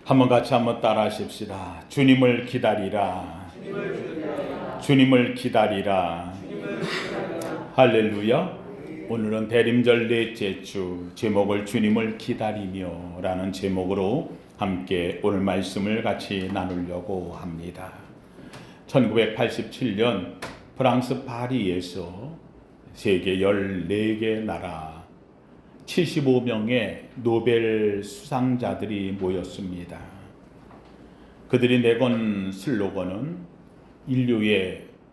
한번 같이 한번 따라 하십시다. 주님을 기다리라. 주님을 기다리라. 할렐루야. 오늘은 대림절 넷째 주, 제목을 주님을 기다리며 라는 제목으로 함께 오늘 말씀을 같이 나누려고 합니다. 1987년 프랑스 파리에서 세계 14개 나라 75명의 노벨 수상자들이 모였습니다. 그들이 내건 슬로건은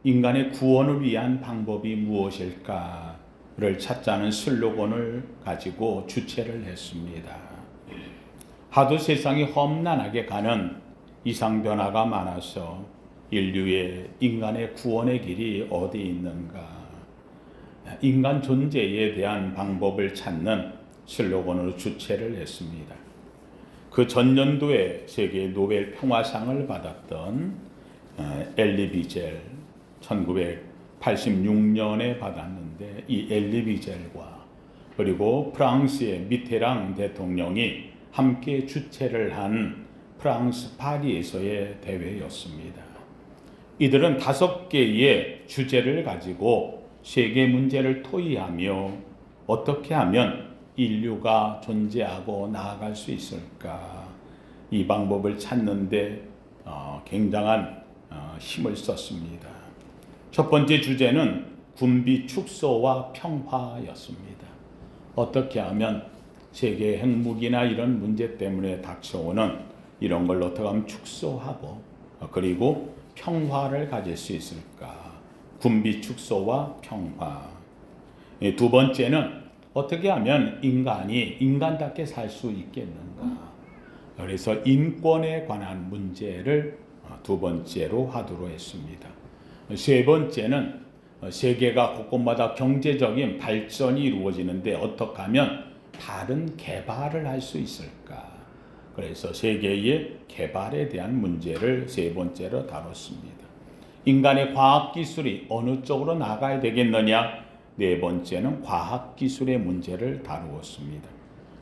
인간의 구원을 위한 방법이 무엇일까를 찾자는 슬로건을 가지고 주최를 했습니다. 하도 세상이 험난하게 가는 이상 변화가 많아서 인간의 구원의 길이 어디 있는가? 인간 존재에 대한 방법을 찾는 슬로건으로 주최를 했습니다. 그 전년도에 세계 노벨 평화상을 받았던 엘리 비젤 1986년에 받았는데, 이 엘리 비젤과 그리고 프랑스의 미테랑 대통령이 함께 주최를 한 프랑스 파리에서의 대회였습니다. 이들은 5개의 주제를 가지고 세계 문제를 토의하며 어떻게 하면 인류가 존재하고 나아갈 수 있을까, 이 방법을 찾는데 굉장한 힘을 썼습니다. 첫 번째 주제는 군비 축소와 평화였습니다. 어떻게 하면 세계 핵무기나 이런 문제 때문에 닥쳐오는 이런 걸 어떻게 하면 축소하고 그리고 평화를 가질 수 있을까? 군비 축소와 평화. 두 번째는 어떻게 하면 인간이 인간답게 살 수 있겠는가? 그래서 인권에 관한 문제를 두 번째로 하도록 했습니다. 세 번째는 세계가 곳곳마다 경제적인 발전이 이루어지는데 어떻게 하면 다른 개발을 할 수 있을까? 그래서 세계의 개발에 대한 문제를 세 번째로 다뤘습니다. 인간의 과학기술이 어느 쪽으로 나가야 되겠느냐? 네 번째는 과학기술의 문제를 다루었습니다.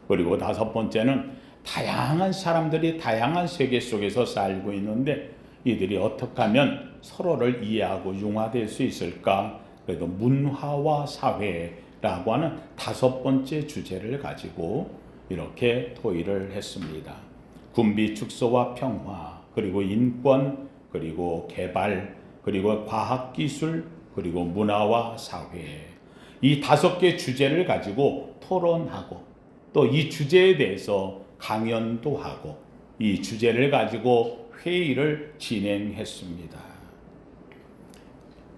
그리고 5번째는 다양한 사람들이 다양한 세계 속에서 살고 있는데 이들이 어떻게 하면 서로를 이해하고 융화될 수 있을까? 그래도 문화와 사회라고 하는 5번째 주제를 가지고 이렇게 토의를 했습니다. 군비 축소와 평화, 그리고 인권, 그리고 개발, 그리고 과학기술, 그리고 문화와 사회, 이 5개 주제를 가지고 토론하고 또 이 주제에 대해서 강연도 하고 이 주제를 가지고 회의를 진행했습니다.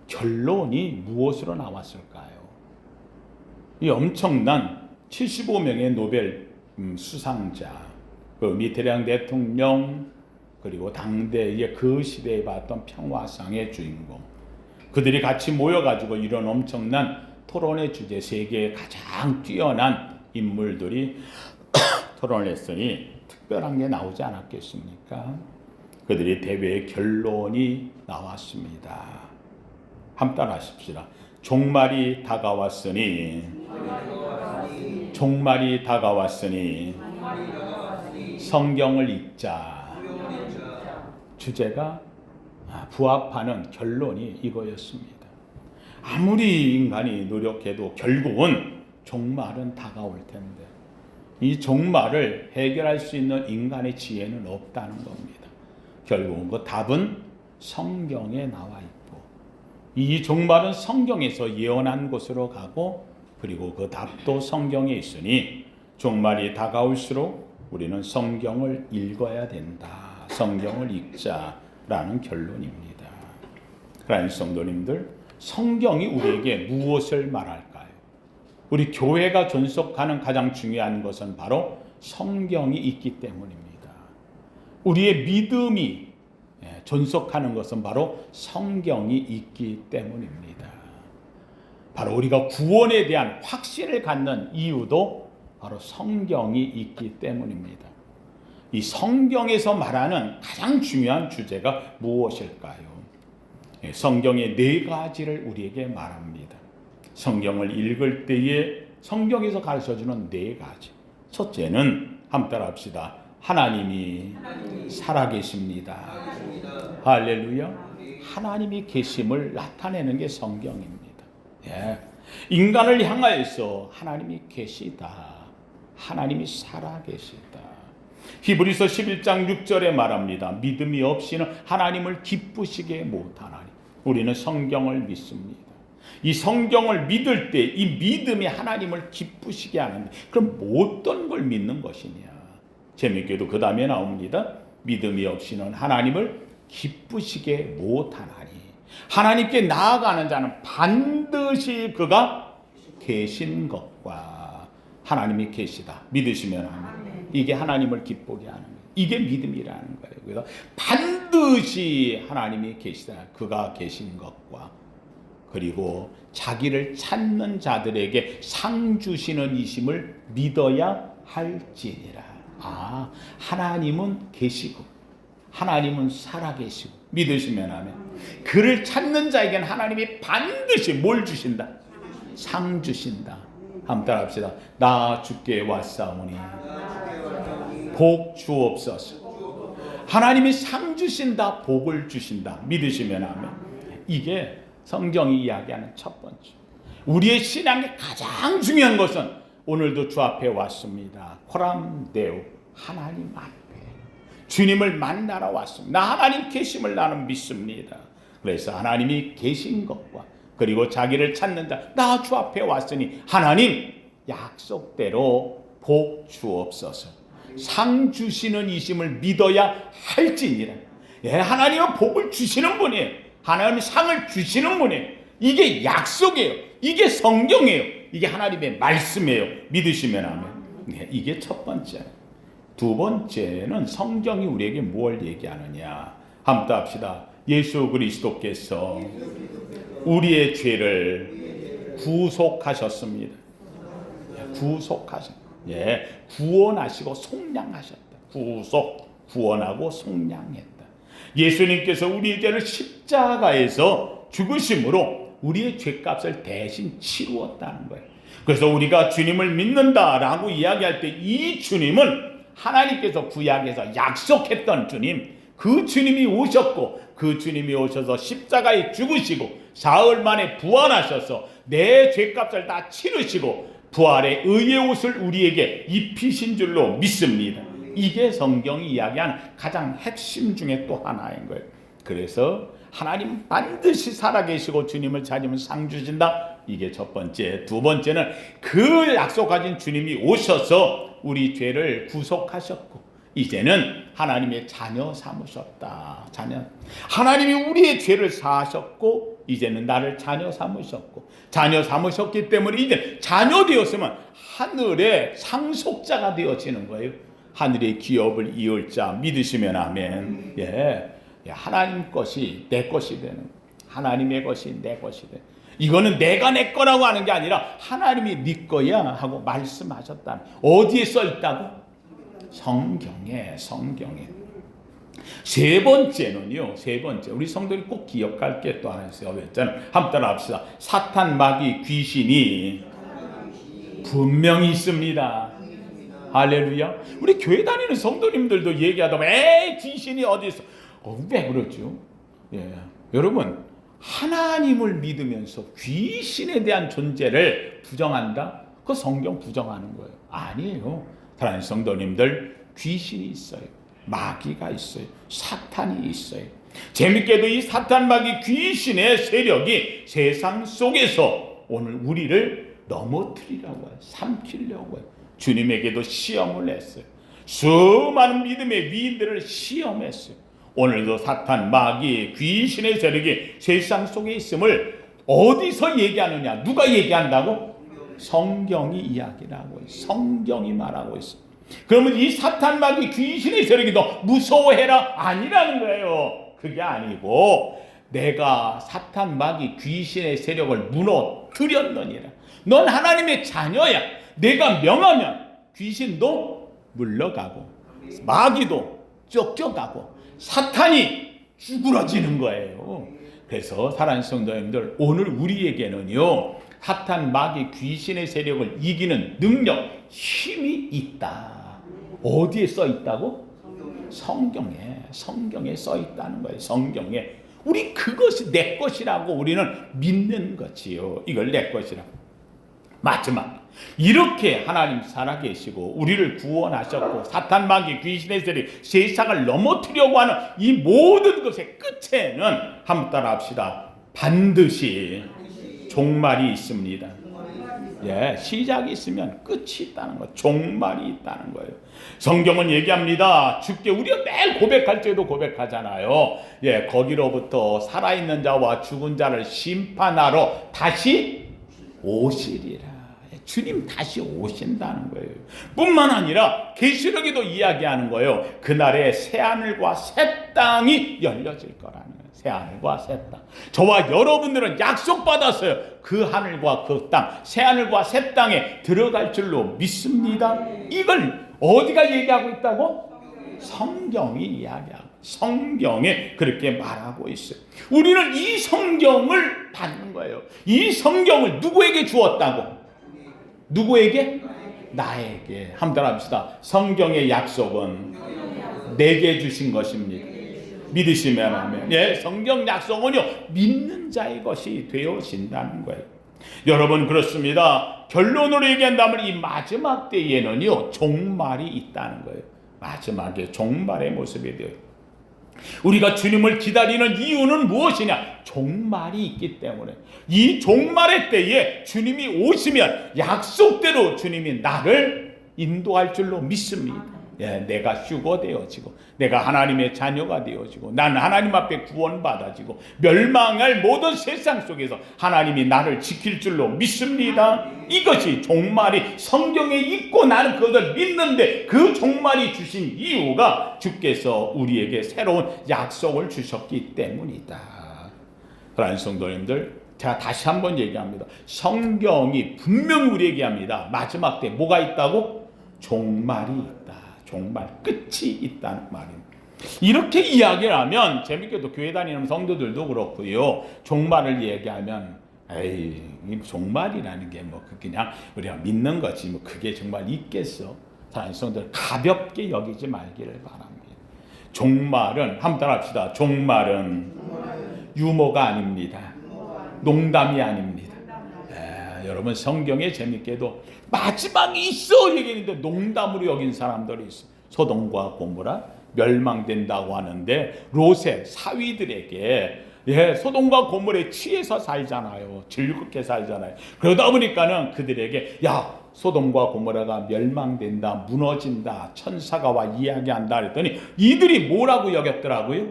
결론이 무엇으로 나왔을까요? 이 엄청난 75명의 노벨 수상자, 그 미테랑 대통령, 그리고 당대의 그 시대에 봤던 평화상의 주인공, 그들이 같이 모여가지고 이런 엄청난 토론의 주제, 세계의 가장 뛰어난 인물들이 토론을 했으니 특별한 게 나오지 않았겠습니까? 그들이 대회의 결론이 나왔습니다. 함께 따라하십시다. 종말이 다가왔으니 성경을 읽자. 주제가 부합하는 결론이 이거였습니다. 아무리 인간이 노력해도 결국은 종말은 다가올 텐데 이 종말을 해결할 수 있는 인간의 지혜는 없다는 겁니다. 결국은 그 답은 성경에 나와 있고 이 종말은 성경에서 예언한 곳으로 가고 그리고 그 답도 성경에 있으니 종말이 다가올수록 우리는 성경을 읽어야 된다. 성경을 읽자라는 결론입니다. 그러니 성도님들, 성경이 우리에게 무엇을 말할까요? 우리 교회가 존속하는 가장 중요한 것은 바로 성경이 있기 때문입니다. 우리의 믿음이 존속하는 것은 바로 성경이 있기 때문입니다. 바로 우리가 구원에 대한 확신을 갖는 이유도 바로 성경이 있기 때문입니다. 이 성경에서 말하는 가장 중요한 주제가 무엇일까요? 성경의 4가지를 우리에게 말합니다. 성경을 읽을 때에 성경에서 가르쳐주는 4가지. 첫째는 함께 따라 합시다. 하나님이 살아계십니다. 할렐루야. 하나님이 계심을 나타내는 게 성경입니다. 예. 인간을 향하여서 하나님이 계시다. 하나님이 살아계시다. 히브리서 11장 6절에 말합니다. 믿음이 없이는 하나님을 기쁘시게 못하나니. 우리는 성경을 믿습니다. 이 성경을 믿을 때 이 믿음이 하나님을 기쁘시게 하는데, 그럼 어떤 걸 믿는 것이냐? 재밌게도 그 다음에 나옵니다. 믿음이 없이는 하나님을 기쁘시게 못하나니. 하나님께 나아가는 자는 반드시 그가 계신 것과 하나님이 계시다 믿으시면 하면, 이게 하나님을 기쁘게 하는 거예요. 이게 믿음이라는 거예요. 그래서 반드시 하나님이 계시다, 그가 계신 것과, 그리고 자기를 찾는 자들에게 상 주시는 이심을 믿어야 할지니라. 아, 하나님은 계시고 하나님은 살아계시고 믿으시면 하면, 그를 찾는 자에게는 하나님이 반드시 뭘 주신다? 상 주신다. 한번 따라합시다. 나 주께 왔사오니 복 주옵소서. 하나님이 상 주신다, 복을 주신다 믿으시면 하면, 이게 성경이 이야기하는 첫 번째, 우리의 신앙의 가장 중요한 것은 오늘도 주 앞에 왔습니다. 코람 데오, 하나님 앞에 주님을 만나러 왔습니다. 나 하나님 계심을 나는 믿습니다. 그래서 하나님이 계신 것과, 그리고 자기를 찾는 자, 나 주 앞에 왔으니 하나님 약속대로 복 주옵소서. 상 주시는 이심을 믿어야 할지니라. 예, 하나님은 복을 주시는 분이에요. 하나님이 상을 주시는 분이에요. 이게 약속이에요. 이게 성경이에요. 이게 하나님의 말씀이에요. 믿으시면 하면. 네, 이게 첫 번째. 두 번째는 성경이 우리에게 뭘 얘기하느냐. 한번 합시다. 예수 그리스도께서 우리의 죄를 구속하셨습니다. 구속하셨다. 예, 구원하시고 속량하셨다. 구원하고 속량했다. 예수님께서 우리의 죄를 십자가에서 죽으심으로 우리의 죄값을 대신 치루었다는 거예요. 그래서 우리가 주님을 믿는다라고 이야기할 때, 이 주님은 하나님께서 구약에서 약속했던 주님, 그 주님이 오셨고, 그 주님이 오셔서 십자가에 죽으시고 사흘 만에 부활하셔서 내 죄값을 다 치르시고 부활의 의의 옷을 우리에게 입히신 줄로 믿습니다. 이게 성경이 이야기하는 가장 핵심 중에 또 하나인 거예요. 그래서 하나님 반드시 살아계시고 주님을 찾으면 상 주신다. 이게 첫 번째. 두 번째는 그 약속하신 주님이 오셔서 우리 죄를 구속하셨고 이제는 하나님의 자녀 삼으셨다. 자녀. 하나님이 우리의 죄를 사하셨고 이제는 나를 자녀 삼으셨고, 자녀 삼으셨기 때문에 이제 자녀 되었으면 하늘의 상속자가 되어지는 거예요. 하늘의 기업을 이을 자 믿으시면 아멘. 예, 하나님 것이 내 것이 되는, 하나님의 것이 내 것이 되는. 이거는 내가 내 거라고 하는 게 아니라 하나님이 네 거야 하고 말씀하셨다. 어디에 써 있다고? 성경에. 세 번째는요, 우리 성도들이 꼭 기억할 게 또 하나 있어요. 한번 따라 합시다. 사탄, 마귀, 귀신이 분명히 있습니다. 할렐루야. 우리 교회 다니는 성도님들도 얘기하다 보면 에이 귀신이 어디 있어. 왜 그러죠? 예. 여러분, 하나님을 믿으면서 귀신에 대한 존재를 부정한다? 그 성경 부정하는 거예요. 아니에요. 사랑하는 성도님들, 귀신이 있어요. 마귀가 있어요. 사탄이 있어요. 재밌게도 이 사탄, 마귀, 귀신의 세력이 세상 속에서 오늘 우리를 넘어뜨리려고 해요. 삼키려고 해요. 주님에게도 시험을 했어요. 수많은 믿음의 위인들을 시험했어요. 오늘도 사탄, 마귀, 귀신의 세력이 세상 속에 있음을 어디서 얘기하느냐? 누가 얘기한다고? 성경이 이야기를 하고 있어요. 성경이 말하고 있어요. 그러면 이 사탄, 마귀, 귀신의 세력이 너 무서워해라? 아니라는 거예요. 그게 아니고 내가 사탄, 마귀, 귀신의 세력을 무너뜨렸느니라. 넌 하나님의 자녀야. 내가 명하면 귀신도 물러가고 마귀도 쫓겨가고 사탄이 쭈그러지는 거예요. 그래서 사랑하는 성도님들, 오늘 우리에게는요, 사탄, 마귀, 귀신의 세력을 이기는 능력, 힘이 있다. 어디에 써 있다고? 성경에 써 있다는 거예요. 성경에. 우리 그것이 내 것이라고 우리는 믿는 거지요. 이걸 내 것이라고. 마지막 이렇게 하나님 살아계시고 우리를 구원하셨고 사탄 마귀 귀신의 세력 세상을 넘어뜨려고 하는 이 모든 것의 끝에는 한번 따라 합시다. 반드시 종말이 있습니다. 예, 시작이 있으면 끝이 있다는 거예요. 종말이 있다는 거예요. 성경은 얘기합니다. 주께 우리가 매일 고백할 때도 고백하잖아요. 예, 거기로부터 살아있는 자와 죽은 자를 심판하러 다시 오시리라. 주님 다시 오신다는 거예요. 뿐만 아니라 계시록에도 이야기하는 거예요. 그날에 새하늘과 새 땅이 열려질 거라는 거예요. 새하늘과 새 땅. 저와 여러분들은 약속받았어요. 그 하늘과 그 땅, 새하늘과 새 땅에 들어갈 줄로 믿습니다. 이걸 어디가 얘기하고 있다고? 성경이 이야기하고 성경에 그렇게 말하고 있어요. 우리는 이 성경을 받는 거예요. 이 성경을 누구에게 주었다고? 누구에게? 나에게. 한번 합시다. 성경의 약속은 내게 주신 것입니다. 믿으시면 하면. 예, 성경 약속은요, 믿는 자의 것이 되어진다는 거예요. 여러분, 그렇습니다. 결론으로 얘기한다면 이 마지막 때에는요, 종말이 있다는 거예요. 마지막에 종말의 모습이 돼요. 우리가 주님을 기다리는 이유는 무엇이냐? 종말이 있기 때문에. 이 종말의 때에 주님이 오시면 약속대로 주님이 나를 인도할 줄로 믿습니다. 예, 내가 휴거되어지고 내가 하나님의 자녀가 되어지고 나는 하나님 앞에 구원받아지고 멸망할 모든 세상 속에서 하나님이 나를 지킬 줄로 믿습니다. 이것이 종말이 성경에 있고 나는 그것을 믿는데 그 종말이 주신 이유가 주께서 우리에게 새로운 약속을 주셨기 때문이다. 사랑하는 성도님들, 제가 다시 한번 얘기합니다. 성경이 분명히 우리에게 합니다. 마지막 때 뭐가 있다고? 종말이 있다. 종말, 끝이 있다는 말입니다. 이렇게 이야기를 하면 재밌게도 교회 다니는 성도들도 그렇고요. 종말을 얘기하면 에이, 이 종말이라는 게 뭐 그냥 우리가 믿는 거지 뭐 그게 정말 있겠어? 사랑하는 성도들 가볍게 여기지 말기를 바랍니다. 종말은 한번 따라합시다. 종말은 유머가 아닙니다. 농담이 아닙니다. 여러분 성경에 재밌게도 마지막이 있어 얘기했는데 농담으로 여긴 사람들이 있어. 소돔과 고모라 멸망된다고 하는데 롯의 사위들에게 소돔과 고모라에 취해서 살잖아요. 즐겁게 살잖아요. 그러다 보니까는 그들에게 야 소돔과 고모라가 멸망된다, 무너진다, 천사가 와 이야기한다 그랬더니 이들이 뭐라고 여겼더라고요?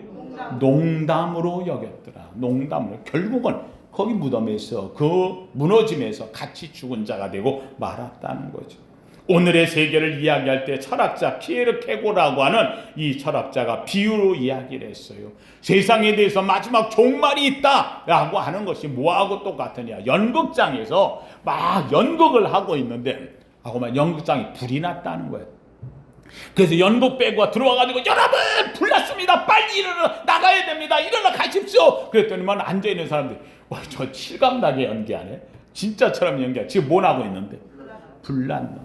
농담으로 여겼더라. 농담으로. 결국은 거기 무덤에서 그 무너짐에서 같이 죽은 자가 되고 말았다는 거죠. 오늘의 세계를 이야기할 때 철학자 키에르케고라고 하는 이 철학자가 비유로 이야기를 했어요. 세상에 대해서 마지막 종말이 있다라고 하는 것이 뭐하고 똑같으냐. 연극장에서 막 연극을 하고 있는데 하고만 연극장이 불이 났다는 거예요. 그래서 연극배우가 들어와가지고 여러분 불 났습니다. 빨리 일어나 나가야 됩니다. 일어나 가십시오. 그랬더니만 앉아있는 사람들이 와, 저 실감나게 연기하네. 진짜처럼 연기하네. 지금 뭘 하고 있는데? 불났는데.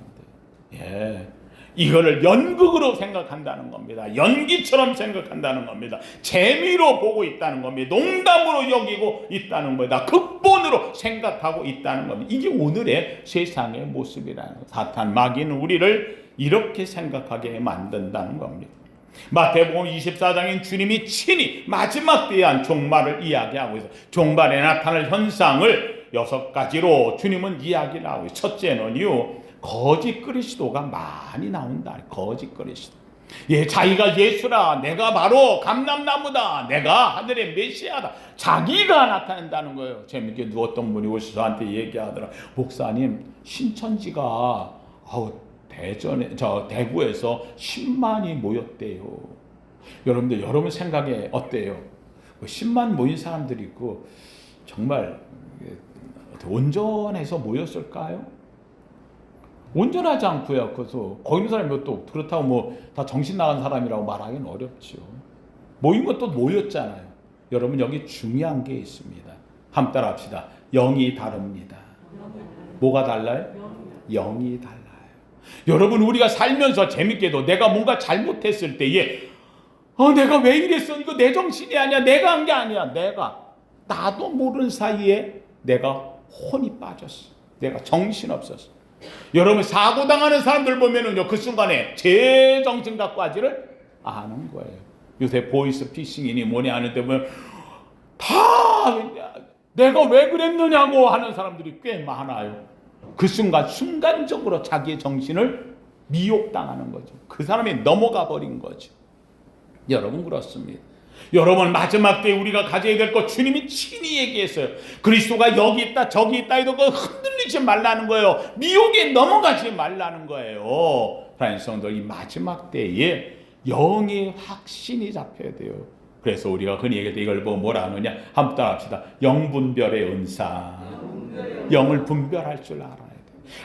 예. 이거를 연극으로 생각한다는 겁니다. 연기처럼 생각한다는 겁니다. 재미로 보고 있다는 겁니다. 농담으로 여기고 있다는 겁니다. 극본으로 생각하고 있다는 겁니다. 이게 오늘의 세상의 모습이라는 거예요. 사탄 마귀는 우리를 이렇게 생각하게 만든다는 겁니다. 마태복음 24장인 주님이 친히 마지막 때에 한 종말을 이야기하고 있어요. 종말에 나타날 현상을 6가지로 주님은 이야기를 하고 있어요. 첫째는요, 거짓 그리스도가 많이 나온다. 거짓 그리스도. 예, 자기가 예수라, 내가 바로 감람나무다, 내가 하늘의 메시아다. 자기가 나타낸다는 거예요. 재밌게 누웠던 분이 오셔서 저한테 얘기하더라. 목사님, 신천지가 대구에서 10만이 모였대요. 여러분들, 여러분 생각에 어때요? 10만 모인 사람들이 있고 정말 온전해서 모였을까요? 온전하지 않고요. 그래서 거기 있는 사람이 또 그렇다고 뭐 다 정신 나간 사람이라고 말하기는 어렵죠. 모인 것도 모였잖아요. 여러분 여기 중요한 게 있습니다. 한번 따라합시다. 영이 다릅니다. 뭐가 달라요? 영이 달라요. 여러분, 우리가 살면서 재밌게도 내가 뭔가 잘못했을 때에 내가 왜 이랬어? 이거 내 정신이 아니야. 내가 한 게 아니야. 나도 모르는 사이에 내가 혼이 빠졌어. 내가 정신없었어. 여러분, 사고당하는 사람들 보면은요, 그 순간에 제 정신 갖고 하지를 아는 거예요. 요새 보이스 피싱이니 뭐니 하는데 보면 다 내가 왜 그랬느냐고 하는 사람들이 꽤 많아요. 그 순간적으로 자기의 정신을 미혹당하는 거죠. 그 사람이 넘어가 버린 거죠. 여러분, 그렇습니다. 여러분, 마지막 때 우리가 가져야 될 것 주님이 친히 얘기했어요. 그리스도가 여기 있다 저기 있다 해도 흔들리지 말라는 거예요. 미혹에 넘어가지 말라는 거예요. 사랑하는 성도들, 이 마지막 때에 영의 확신이 잡혀야 돼요. 그래서 우리가 흔히 얘기할 때 이걸 보고 뭐라 하느냐, 한번 따라합시다. 영분별의 은사. 영을 분별할 줄 알아야 돼.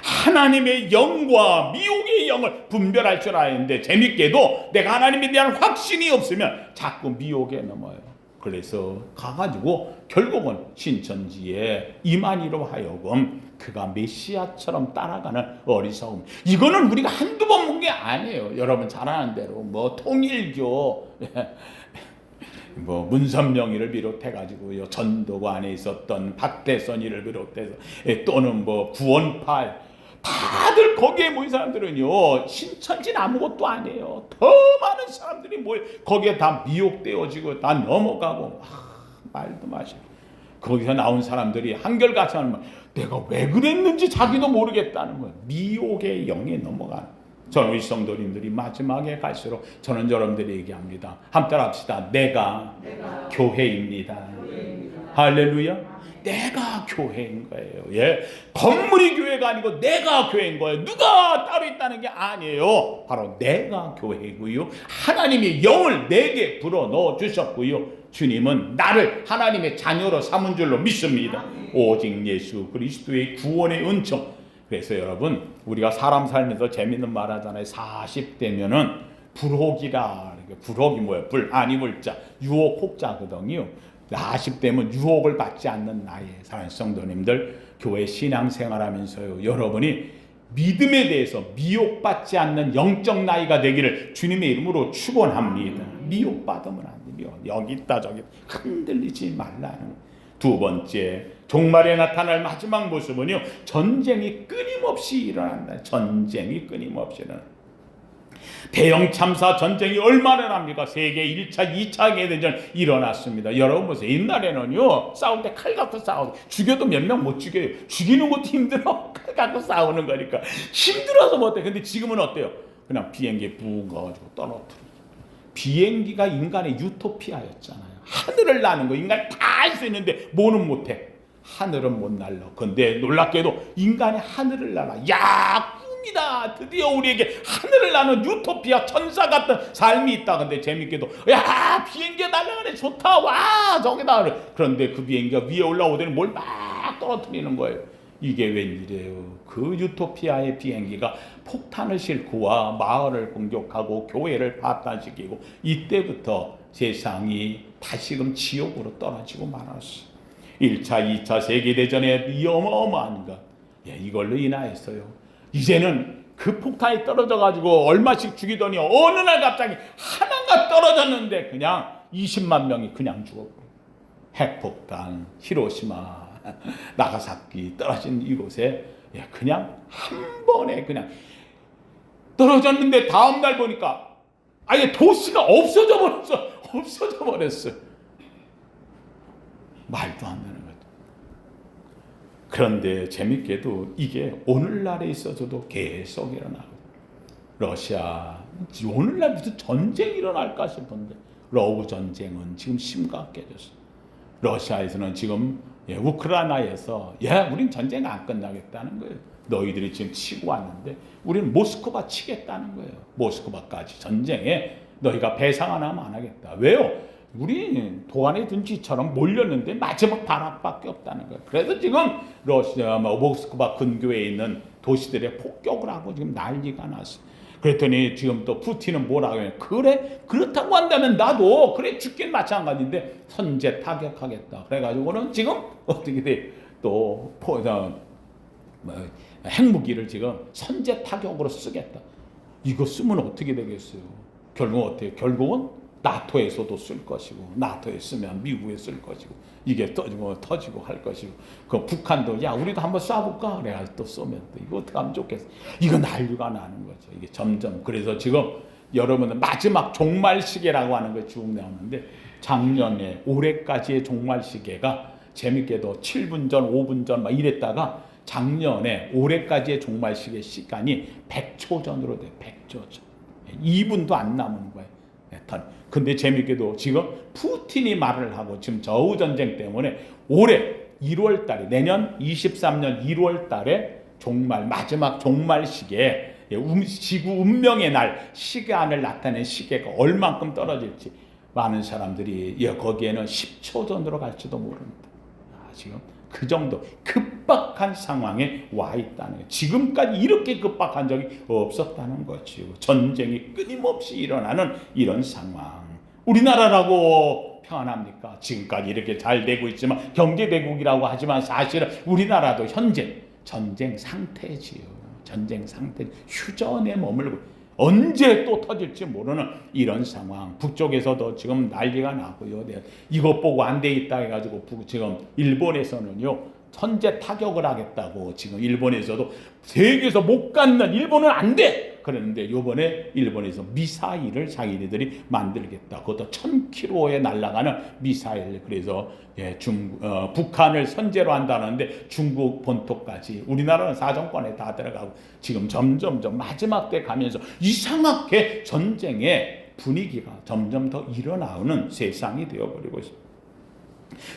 하나님의 영과 미혹의 영을 분별할 줄 아는데, 재밌게도 내가 하나님에 대한 확신이 없으면 자꾸 미혹에 넘어요. 그래서 가가지고 결국은 신천지에 이만희로 하여금 그가 메시아처럼 따라가는 어리석음. 이거는 우리가 한두 번 본 게 아니에요. 여러분 잘 아는 대로 뭐 통일교 문선명이를 비롯해가지고요, 전도가 안에 있었던 박대선이를 비롯해서 또는 구원파, 다들 거기에 모인 사람들은요, 신천지는 아무것도 아니에요. 더 많은 사람들이 모여 거기에 다 미혹되어지고 다 넘어가고 말도 마시고, 거기서 나온 사람들이 한결같이 하는 말, 내가 왜 그랬는지 자기도 모르겠다는 거예요. 미혹의 영에 넘어가는. 저는 우리 성도님들이 마지막에 갈수록 저는 여러분들이 얘기합니다. 함께 합시다. 내가 교회입니다. 할렐루야. 내가 교회인 거예요. 예, 건물이 교회가 아니고 내가 교회인 거예요. 누가 따로 있다는 게 아니에요. 바로 내가 교회고요. 하나님이 영을 내게 불어넣어 주셨고요. 주님은 나를 하나님의 자녀로 삼은 줄로 믿습니다. 오직 예수 그리스도의 구원의 은총. 그래서 여러분, 우리가 사람 살면서 재밌는 말 하잖아요. 40대면은 불혹이라. 불혹이 뭐예요? 불아니물자, 유혹 혹자거든요. 40대면 유혹을 받지 않는 나이에, 사랑하는 성도님들, 교회 신앙생활하면서요, 여러분이 믿음에 대해서 미혹받지 않는 영적 나이가 되기를 주님의 이름으로 축원합니다. 미혹받으면 안 돼요. 여기 있다 저기 흔들리지 말라는. 두 번째, 종말에 나타날 마지막 모습은요, 전쟁이 끊임없이 일어난다. 전쟁이 끊임없이 일어난다. 대형 참사 전쟁이 얼마나 납니까? 세계 1차, 2차 세계대전 일어났습니다. 여러분 보세요. 옛날에는요, 싸울 때 칼 갖고 싸우고, 죽여도 몇 명 못 죽여요. 죽이는 것도 힘들어. 칼 갖고 싸우는 거니까 힘들어서 못해. 근데 지금은 어때요? 그냥 비행기에 붕 가가지고 떨어뜨려. 비행기가 인간의 유토피아였잖아요. 하늘을 나는 거 인간이 다 할 수 있는데 뭐는 못해? 하늘은 못 날라. 근데 놀랍게도 인간이 하늘을 날아. 야, 꿈이다. 드디어 우리에게 하늘을 나는 유토피아 천사 같은 삶이 있다. 근데 재밌게도 야, 비행기가 날아가네. 좋다. 와, 저기다. 그런데 그 비행기가 위에 올라오더니 뭘 막 떨어뜨리는 거예요. 이게 웬일이에요? 그 유토피아의 비행기가 폭탄을 싣고와 마을을 공격하고 교회를 파탄시키고, 이때부터 세상이 다시금 지옥으로 떨어지고 말았어요. 1차, 2차 세계대전의 이 어마어마한 것, 이걸로 인하였어요. 이제는 그 폭탄이 떨어져가지고 얼마씩 죽이더니 어느 날 갑자기 하나가 떨어졌는데 그냥 20만 명이 그냥 죽어버려요. 핵폭탄, 히로시마, 나가사키 떨어진 이곳에 그냥 한 번에 그냥 떨어졌는데 다음날 보니까 아예 도시가 없어져 버렸어. 말도 안 되는 거죠. 그런데 재밌게도 이게 오늘날에 있어서도 계속 일어나고, 러시아, 오늘날 무슨 전쟁이 일어날까 싶은데 러우 전쟁은 지금 심각해졌어요. 러시아에서는 지금 우크라이나에서 우린 전쟁 안 끝나겠다는 거예요. 너희들이 지금 치고 왔는데 우리는 모스크바 치겠다는 거예요. 모스크바까지 전쟁에 너희가 배상 안 하면 안 하겠다. 왜요? 우리 도안에 든 쥐처럼 몰렸는데 마지막 발악밖에 없다는 거예요. 그래서 지금 러시아 모스크바 근교에 있는 도시들에 폭격을 하고 지금 난리가 났어요. 그랬더니 지금 또 푸틴은 뭐라고 해요? 그래? 그렇다고 한다면 나도 그래 죽긴 마찬가지인데 선제 타격하겠다. 그래가지고는 지금 어떻게 돼? 또 핵무기를 지금 선제 타격으로 쓰겠다. 이거 쓰면 어떻게 되겠어요? 결국은 어때요? 결국은 나토에서도 쓸 것이고, 나토에 쓰면 미국에 쓸 것이고, 이게 터지고 할 것이고, 그 북한도 야 우리도 한번 쏴볼까? 그래야 또 쏘면 또 이거 어떻게 하면 좋겠어? 이거 난리가 나는 거죠. 이게 점점. 그래서 지금 여러분은 마지막 종말 시계라고 하는 거 쭉 나오는데, 작년에 올해까지의 종말 시계가 재밌게도 7분 전, 5분 전 막 이랬다가 작년에 올해까지의 종말 시계 시간이 100초 전으로 돼. 100초 전. 2분도 안 남은 거예요. 근데 재밌게도 지금 푸틴이 말을 하고 지금 저우전쟁 때문에 올해 1월 달에, 내년 23년 1월 달에 마지막 종말 시계에 지구 운명의 날 시간을 나타낸 시계가 얼만큼 떨어질지 많은 사람들이 거기에는 10초 전으로 갈지도 모릅니다. 지금 그 정도 급박한 상황에 와 있다는 거예요. 지금까지 이렇게 급박한 적이 없었다는 거죠. 전쟁이 끊임없이 일어나는 이런 상황. 우리나라라고 평안합니까? 지금까지 이렇게 잘 되고 있지만 경제대국이라고 하지만 사실은 우리나라도 현재 전쟁 상태지요. 전쟁 상태, 휴전에 머물고 언제 또 터질지 모르는 이런 상황. 북쪽에서도 지금 난리가 나고요. 이것 보고 안 돼 있다 해가지고 지금 일본에서는요 선제 타격을 하겠다고 지금 일본에서도 세계에서 못 갖는 일본은 안 돼. 그랬는데 이번에 일본에서 미사일을 자기네들이 만들겠다. 그것도 1000km에 날아가는 미사일. 그래서 북한을 선제로 한다는데 중국 본토까지 우리나라는 사정권에 다 들어가고 지금 점점 마지막 때 가면서 이상하게 전쟁의 분위기가 점점 더 일어나는 세상이 되어버리고 있습니다.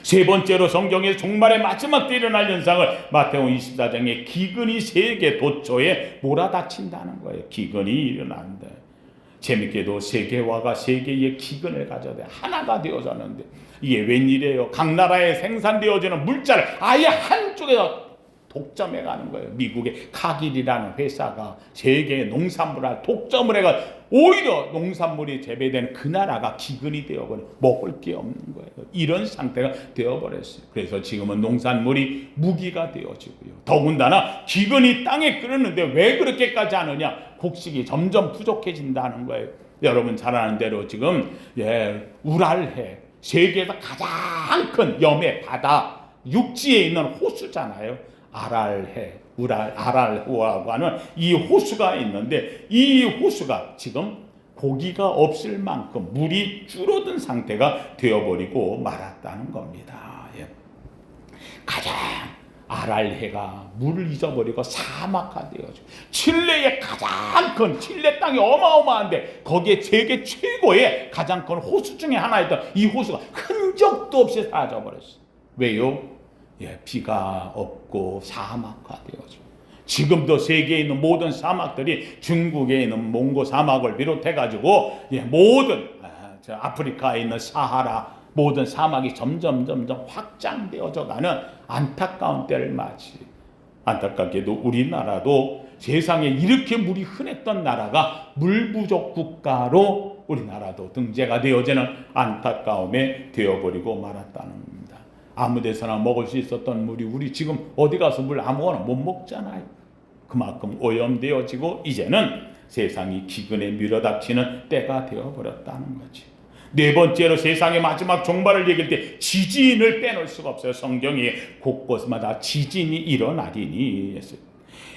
세 번째로 성경의 종말의 마지막 때 일어날 현상을 마태복음 24장에 기근이 세계 도처에 몰아닥친다는 거예요. 기근이 일어난다. 재밌게도 세계화가 세계의 기근을 가져다 하나가 되어졌는데 이게 웬일이에요? 각 나라에 생산되어지는 물자를 아예 한쪽에서 독점해 가는 거예요. 미국의 카길이라는 회사가 세계의 농산물을 독점을 해가 오히려 농산물이 재배된 그 나라가 기근이 되어버려 먹을 게 없는 거예요. 이런 상태가 되어버렸어요. 그래서 지금은 농산물이 무기가 되어지고요. 더군다나 기근이 땅에 끓었는데 왜 그렇게까지 하느냐? 곡식이 점점 부족해진다는 거예요. 여러분 잘 아는 대로 지금 우랄해 세계에서 가장 큰 염해 바다 육지에 있는 호수잖아요. 아랄호라고 하는 이 호수가 있는데 이 호수가 지금 고기가 없을 만큼 물이 줄어든 상태가 되어버리고 말았다는 겁니다. 가장 아랄해가 물을 잊어버리고 사막화되어져. 칠레의 가장 큰 칠레 땅이 어마어마한데 거기에 세계 최고의 가장 큰 호수 중에 하나였던 이 호수가 흔적도 없이 사라져버렸어. 왜요? 비가 없고 사막화되어져. 지금도 세계에 있는 모든 사막들이 중국에 있는 몽고 사막을 비롯해가지고 모든 아프리카에 있는 사하라 모든 사막이 점점 확장되어져 가는 안타까운 때를 맞이. 안타깝게도 우리나라도 세상에 이렇게 물이 흔했던 나라가 물 부족 국가로 우리나라도 등재가 되어지는 안타까움에 되어버리고 말았다는 겁니다. 아무 데서나 먹을 수 있었던 물이 우리 지금 어디 가서 물 아무거나 못 먹잖아요. 그만큼 오염되어지고 이제는 세상이 기근에 밀어닥치는 때가 되어버렸다는 거지. 네 번째로 세상의 마지막 종말을 얘기할 때 지진을 빼놓을 수가 없어요. 성경이 곳곳마다 지진이 일어나리니 했어요.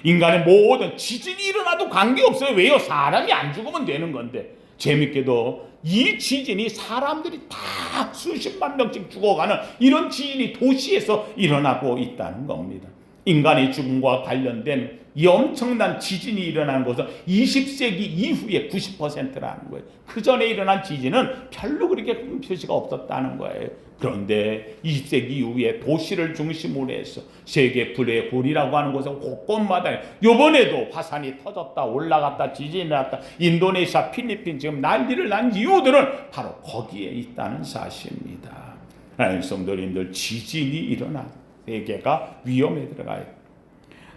인간의 모든 지진이 일어나도 관계없어요. 왜요? 사람이 안 죽으면 되는 건데. 재밌게도 이 지진이 사람들이 다 수십만 명씩 죽어가는 이런 지진이 도시에서 일어나고 있다는 겁니다. 인간의 죽음과 관련된 이 엄청난 지진이 일어나는 것은 20세기 이후에 90%라는 거예요. 그 전에 일어난 지진은 별로 그렇게 큰 표시가 없었다는 거예요. 그런데 20세기 이후에 도시를 중심으로 해서 세계 불의 골이라고 하는 곳은 곳곳마다 이번에도 화산이 터졌다 올라갔다 지진이 났다 인도네시아 필리핀 지금 난리를 난 이유들은 바로 거기에 있다는 사실입니다. 하나님 성도님들 지진이 일어나 세계가 위험에 들어가요.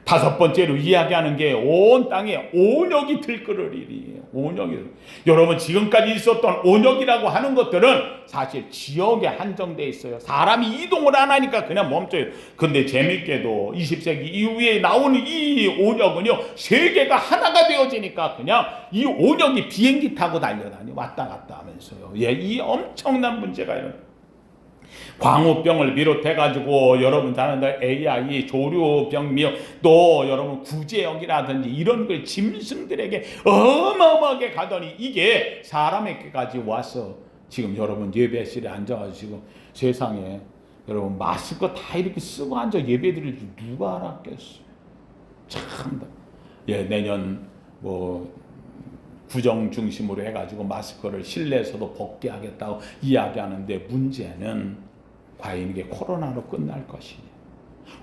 다섯 번째로 이야기하는 게 온 땅에 온역이 들끓으리니. 온역이. 여러분, 지금까지 있었던 온역이라고 하는 것들은 사실 지역에 한정되어 있어요. 사람이 이동을 안 하니까 그냥 멈춰요. 근데 재밌게도 20세기 이후에 나오는 이 온역은요, 세계가 하나가 되어지니까 그냥 이 온역이 비행기 타고 달려다니 왔다 갔다 하면서요. 예, 이 엄청난 문제가 일어나요. 광우병을 비롯해가지고 여러분 잘 아는 AI, 조류병, 또 여러분 구제역이라든지 이런 걸 짐승들에게 어마어마하게 가더니 이게 사람에게까지 와서 지금 여러분 예배실에 앉아가지고 세상에 여러분 마스크 다 이렇게 쓰고 앉아 예배드릴 줄 누가 알았겠어. 참, 예, 내년 뭐 구정 중심으로 해가지고 마스크를 실내에서도 벗게 하겠다고 이야기하는데 문제는 과연 이게 코로나로 끝날 것이냐.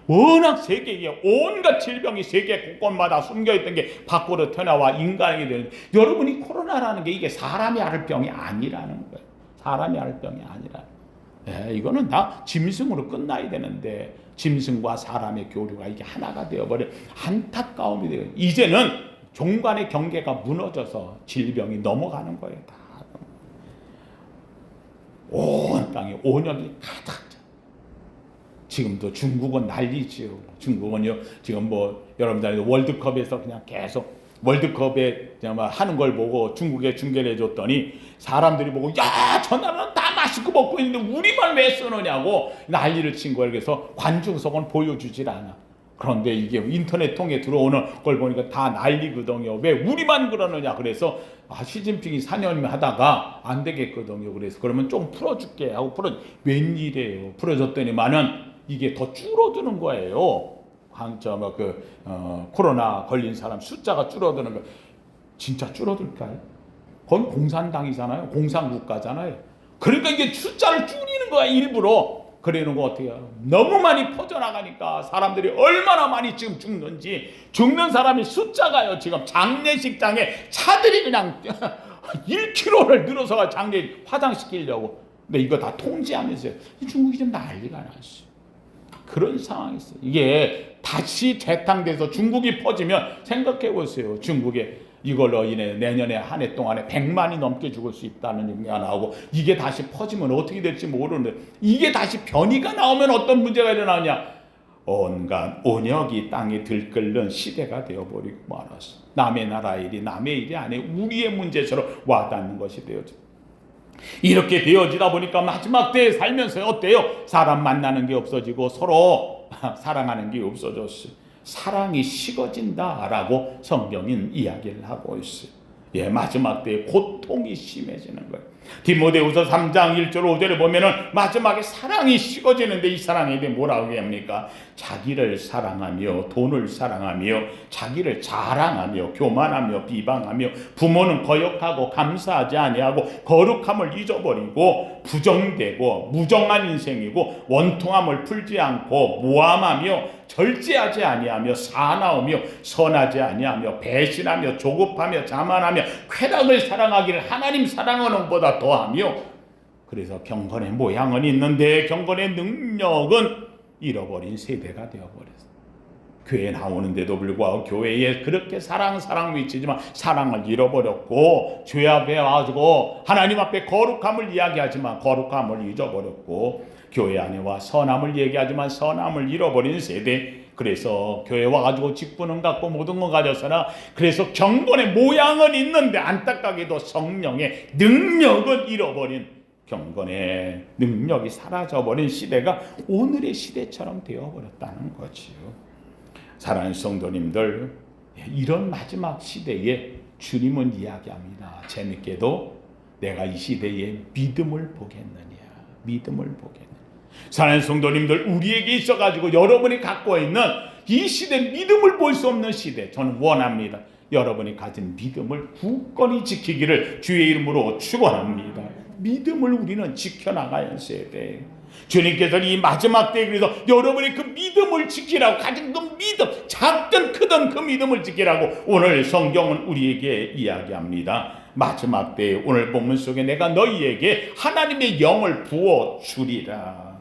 워낙 세계에 온갖 질병이 세계 곳곳마다 숨겨있던 게 밖으로 튀어나와 인간에게 되는, 여러분이 코로나라는 게 이게 사람이 앓을 병이 아니라는 거예요. 사람이 앓을 병이 아니라. 네, 이거는 다 짐승으로 끝나야 되는데 짐승과 사람의 교류가 이게 하나가 되어버려 안타까움이 돼요. 이제는 종간의 경계가 무너져서 질병이 넘어가는 거예요. 다. 온 땅에 온역이 가득. 지금도 중국은 난리지요. 중국은요, 지금 뭐 여러분들 월드컵에서 그냥 계속 월드컵에 하는 걸 보고 중국에 중계를 해줬더니 사람들이 보고, 야, 저 나라는 다 마스크 벗고 있는데 우리만 왜 쓰느냐고 난리를 친 거예요. 그래서 관중석은 보여주질 않아. 그런데 이게 인터넷 통해 들어오는 걸 보니까 다 난리거든요. 왜 우리만 그러느냐. 그래서 시진핑이 4년 하다가 안 되겠거든요. 그래서 그러면 좀 풀어줄게 하고 웬일이에요. 풀어줬더니만은 이게 더 줄어드는 거예요. 코로나 걸린 사람 숫자가 줄어드는 거. 진짜 줄어들까요? 거기 공산당이잖아요. 공산국가잖아요. 그러니까 이게 숫자를 줄이는 거야, 일부러. 그러는 거 어떻게 해요? 너무 많이 퍼져나가니까 사람들이 얼마나 많이 지금 죽는 사람이 숫자가요, 지금 장례식장에 차들이 그냥 1km를 늘어서 장례 화장시키려고. 근데 이거 다 통제하면서요. 중국이 좀 난리가 났어요. 그런 상황이 있어요. 이게 다시 재탕돼서 중국이 퍼지면 생각해 보세요. 중국에 이걸로 인해 내년에 한 해 동안에 100만이 넘게 죽을 수 있다는 얘기가 나오고, 이게 다시 퍼지면 어떻게 될지 모르는데, 이게 다시 변이가 나오면 어떤 문제가 일어나냐. 온갖 온역이 땅에 들끓는 시대가 되어버리고 말았어. 남의 나라 일이 남의 일이 아니에요. 우리의 문제처럼 와닿는 것이 되어져. 이렇게 되어지다 보니까 마지막 때에 살면서 어때요? 사람 만나는 게 없어지고 서로 사랑하는 게 없어졌어요. 사랑이 식어진다라고 성경은 이야기를 하고 있어요. 예, 마지막 때에 고통이 심해지는 거예요. 디모데후서 3장 1절 5절에 보면은 마지막에 사랑이 식어지는데, 이 사랑에 대해 뭐라고 합니까? 자기를 사랑하며 돈을 사랑하며 자기를 자랑하며 교만하며 비방하며 부모는 거역하고 감사하지 아니하고 거룩함을 잊어버리고 부정되고 무정한 인생이고 원통함을 풀지 않고 모함하며 절제하지 아니하며 사나우며 선하지 아니하며 배신하며 조급하며 자만하며 쾌락을 사랑하기를 하나님 사랑하는 것보다 더하며. 그래서 경건의 모양은 있는데 경건의 능력은 잃어버린 세대가 되어버렸어요. 교회에 나오는데도 불구하고 교회에 그렇게 사랑 외치지만 사랑을 잃어버렸고, 죄 앞에 와가지고 하나님 앞에 거룩함을 이야기하지만 거룩함을 잊어버렸고, 교회 안에 와 선함을 얘기하지만 선함을 잃어버린 세대. 그래서 교회 와가지고 직분은 갖고 모든 건 가졌으나, 그래서 경건의 모양은 있는데 안타깝게도 성령의 능력은 잃어버린, 경건의 능력이 사라져버린 시대가 오늘의 시대처럼 되어버렸다는 거지요. 사랑하는 성도님들, 이런 마지막 시대에 주님은 이야기합니다. 재밌게도 내가 이 시대에 믿음을 보겠느냐. 믿음을 보겠느냐. 사랑하는 성도님들, 우리에게 있어가지고 여러분이 갖고 있는 이 시대, 믿음을 볼 수 없는 시대, 저는 원합니다. 여러분이 가진 믿음을 굳건히 지키기를 주의 이름으로 축원합니다. 믿음을 우리는 지켜나가야 돼요. 주님께서는 이 마지막 때에 그래서 여러분의 그 믿음을 지키라고, 가진 그 믿음, 작든 크든 그 믿음을 지키라고 오늘 성경은 우리에게 이야기합니다. 마지막 때에 오늘 본문 속에 내가 너희에게 하나님의 영을 부어 주리라.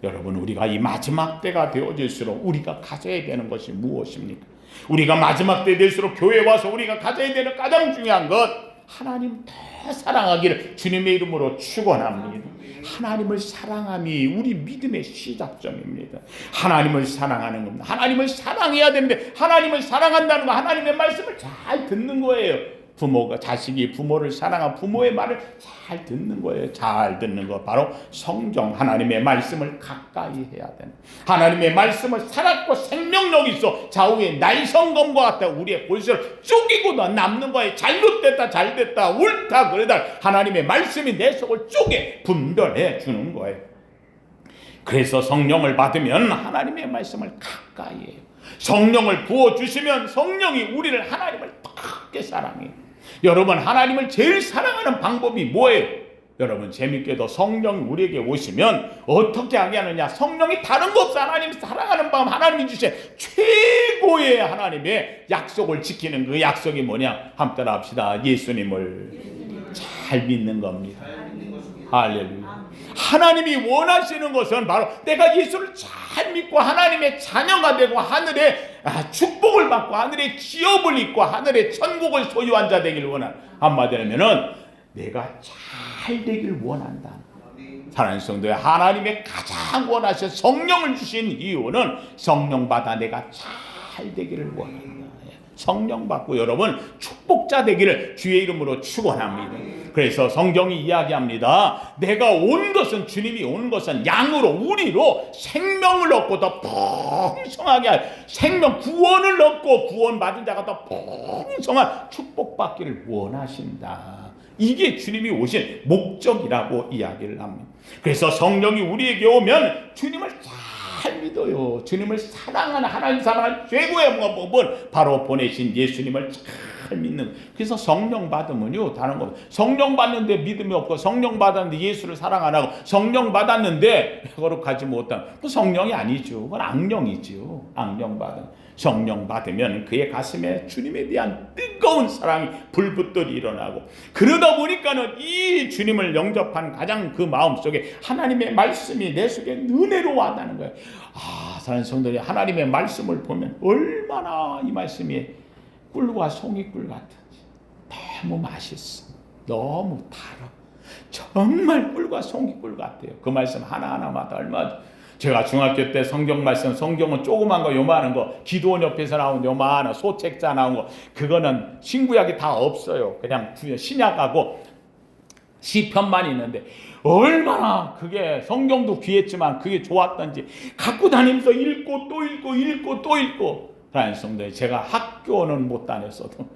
여러분, 우리가 이 마지막 때가 되어질수록 우리가 가져야 되는 것이 무엇입니까? 우리가 마지막 때 될수록 교회에 와서 우리가 가져야 되는 가장 중요한 것, 하나님 더 사랑하기를 주님의 이름으로 축원합니다. 하나님을 사랑함이 우리 믿음의 시작점입니다. 하나님을 사랑하는 겁니다. 하나님을 사랑해야 되는데, 하나님을 사랑한다는 거, 하나님의 말씀을 잘 듣는 거예요. 부모가 자식이 부모를 사랑한 부모의 말을 잘 듣는 거예요. 잘 듣는 거 바로 성경, 하나님의 말씀을 가까이 해야 되는, 하나님의 말씀을 살았고 생명력 있어 좌우에 날성검과 같다 우리의 볼살을 쪼개고 남는 거예요. 잘못됐다 잘됐다 옳다 그러다 하나님의 말씀이 내 속을 쪼개 분별해 주는 거예요. 그래서 성령을 받으면 하나님의 말씀을 가까이 해요. 성령을 부어주시면 성령이 우리를, 하나님을 더 크게 사랑해요. 여러분, 하나님을 제일 사랑하는 방법이 뭐예요? 여러분, 재밌게도 성령이 우리에게 오시면 어떻게 하게 하느냐? 성령이 다른 거 없어. 하나님 사랑하는 마음, 하나님이 주신 최고의 하나님의 약속을 지키는 그 약속이 뭐냐? 함께 합시다. 예수님을 잘 믿는 겁니다. 할렐루야. 하나님이 원하시는 것은 바로 내가 예수를 잘 믿고 하나님의 자녀가 되고 하늘의 축복을 받고 하늘의 기업을 입고 하늘의 천국을 소유한 자 되기를 원한, 한마디로 하면은 내가 잘 되기를 원한다. 사랑하는 성도야, 하나님의 가장 원하신 성령을 주신 이유는 성령 받아 내가 잘 되기를 원한다. 성령 받고 여러분 축복자 되기를 주의 이름으로 축원합니다. 그래서 성경이 이야기합니다. 내가 온 것은, 주님이 온 것은 양으로, 우리로 생명을 얻고 더 풍성하게 할, 생명 구원을 얻고 구원받은 자가 더 풍성한 축복받기를 원하신다. 이게 주님이 오신 목적이라고 이야기를 합니다. 그래서 성령이 우리에게 오면 주님을 잘 믿어요. 주님을 사랑하는, 하나님 사랑하는 최고의 방법은 바로 보내신 예수님을 잘 믿는. 그래서 성령 받으면요, 다른 거, 성령 받는데 믿음이 없고, 성령 받았는데 예수를 사랑 안 하고, 성령 받았는데 거룩하지 못한, 그 성령이 아니죠. 그건 악령이죠. 악령 받은. 성령 받으면 그의 가슴에 주님에 대한 뜨거운 사랑이 불붙듯 일어나고, 그러다 보니까는 이 주님을 영접한 가장 그 마음속에 하나님의 말씀이 내 속에 은혜로 와닿는 거예요. 사랑하는 성도들이, 하나님의 말씀을 보면 얼마나 이 말씀이 꿀과 송이꿀 같은지, 너무 맛있어, 너무 달아, 정말 꿀과 송이꿀 같아요. 그 말씀 하나하나마다 얼마나. 제가 중학교 때 성경 말씀, 성경은 조그만 거, 요만한 거, 기도원 옆에서 나온 요만한 소책자 나온 거, 그거는 신구약이 다 없어요. 그냥 신약하고 시편만 있는데 얼마나 그게, 성경도 귀했지만 그게 좋았던지 갖고 다니면서 읽고 또 읽고 읽고 또 읽고. 사랑하는 성도들, 제가 학교는 못 다녔어도